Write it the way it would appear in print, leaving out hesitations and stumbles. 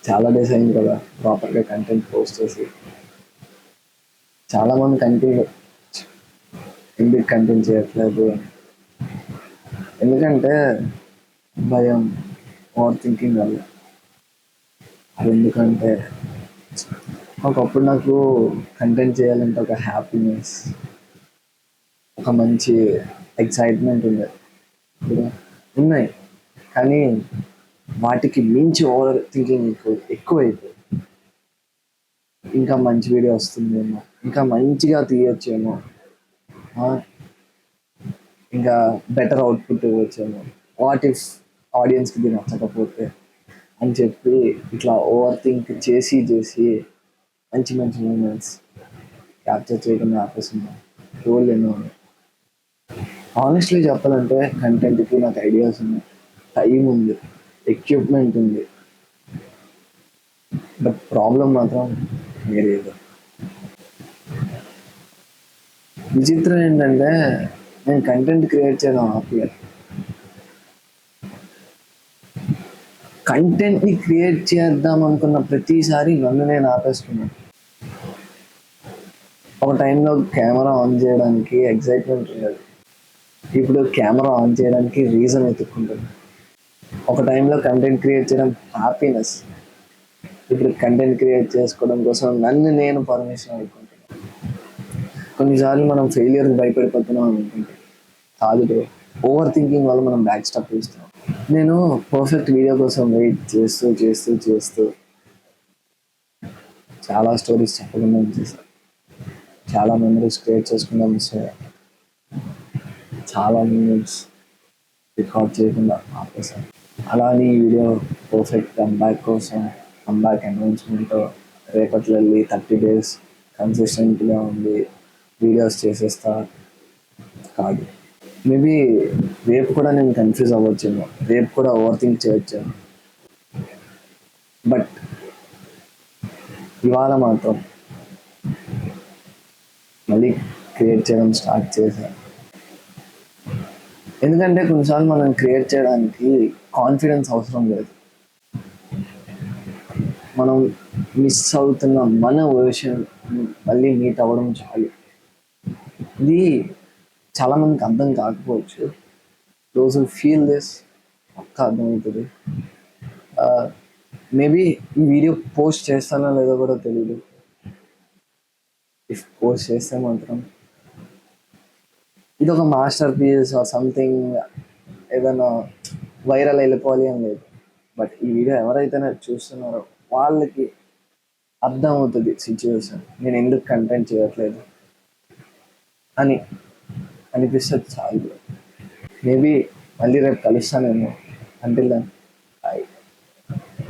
చాలా డేస్ అయింది కదా ప్రాపర్గా కంటెంట్ పోస్ట్ చేసి. చాలామంది ఎందుకు కంటెంట్ చేయట్లేదు, ఎందుకంటే భయం, ఓవర్ థింకింగ్ వల్ల. అది ఎందుకంటే ఒకప్పుడు నాకు కంటెంట్ చేయాలంటే ఒక హ్యాపీనెస్, ఒక మంచి ఎక్సైట్మెంట్ ఉండేది. ఇప్పుడు ఉన్నాయి, కానీ వాటికి మించి ఓవర్ థింకింగ్ ఎక్కువైపోయింది. ఇంకా మంచి వీడియో వస్తుందేమో, ఇంకా మంచిగా తీయొచ్చేమో, ఆ, ఇంకా బెటర్ అవుట్పుట్ ఇవ్వచ్చేమో, వాట్ ఇఫ్ ఆడియన్స్కి ఇది నచ్చకపోతే అని చెప్పి ఇట్లా ఓవర్ థింక్ చేసి చేసి మంచి మంచి మూమెంట్స్ క్యాప్చర్ చేయకుండా ఆపేస్తున్నాను. రోల్ ఎన్నో ఉన్నాయి. ఆనెస్ట్లీ చెప్పాలంటే కంటెంట్కి నాకు ఐడియాస్ ఉన్నాయి, టైం ఉంది, ఎక్విప్మెంట్ ఉంది. బట్ ప్రాబ్లం మాత్రం వేరేది. విచిత్రం ఏంటంటే నేను కంటెంట్ క్రియేట్ చేయడం ఆపేయాలి. కంటెంట్ని క్రియేట్ చేద్దాం అనుకున్న ప్రతిసారి నన్ను నేను ఆపేసుకున్నాను. ఒక టైంలో కెమెరా ఆన్ చేయడానికి ఎగ్జైట్మెంట్ ఉండేది, ఇప్పుడు కెమెరా ఆన్ చేయడానికి రీజన్ వెతుక్కుంటుంది. ఒక టైంలో కంటెంట్ క్రియేట్ చేయడం హ్యాపీనెస్, ఇప్పుడు కంటెంట్ క్రియేట్ చేసుకోవడం కోసం నన్ను నేను పర్మిషన్ అడుగుకుంటున్నాను. కొన్నిసార్లు మనం ఫెయిలియర్కి భయపడిపోతున్నాం అనుకుంటే కాదు బ్రో, ఓవర్ థింకింగ్ వల్ల మనం బ్యాక్ స్టెప్ వేస్తున్నాం. నేను పర్ఫెక్ట్ వీడియో కోసం వెయిట్ చేస్తూ చేస్తూ చేస్తూ చాలా స్టోరీస్ చెప్పకుండా చేశాను, చాలా మెమరీస్ క్రియేట్ చేసుకుంటా మిస్ అయ్యా, చాలా మూమెంట్స్ రికార్డ్ చేయకుండా ఆపేశాను. అలానే ఈ వీడియో పర్ఫెక్ట్ కంబ్యాక్ కోసం, కంబ్యాక్ అనౌన్స్మెంట్ రేపట్లో వెళ్ళి 30 days కన్సిస్టెంట్గా ఉండి వీడియోస్ చేసేస్తా కాదు. మేబీ రేపు కూడా నేను కన్ఫ్యూజ్ అవ్వచ్చేమో, రేపు కూడా ఓవర్ థింక్ చేయొచ్చేమో, బట్ ఇవాళ మాత్రం మళ్ళీ క్రియేట్ చేయడం స్టార్ట్ చేశాను. ఎందుకంటే కొన్నిసార్లు మనం క్రియేట్ చేయడానికి కాన్ఫిడెన్స్ అవసరం లేదు, మనం మిస్ అవుతున్న మన వర్షన్ మళ్ళీ మీట్ అవ్వడం చాలు. ఇది చాలామందికి అర్థం కాకపోవచ్చు, దోస్ హూ ఫీల్ దిస్ పక్కా అర్థమవుతుంది. మేబీ ఈ వీడియో పోస్ట్ చేస్తానో లేదో కూడా తెలియదు. ఇఫ్ పోస్ట్ చేస్తే మాత్రం ఇది ఒక మాస్టర్ పీస్ ఆర్ సంథింగ్, ఏదైనా వైరల్ వెళ్ళిపోవాలి అని లేదు. బట్ ఈ వీడియో ఎవరైతే నాకు చూస్తున్నారో వాళ్ళకి అర్థమవుతుంది సిచ్యువేషన్, నేను ఎందుకు కంటెంట్ చేయట్లేదు అని అనిపిస్తుంది చాలు. మేబీ మళ్ళీ రేపు కలుస్తానేమో. Until then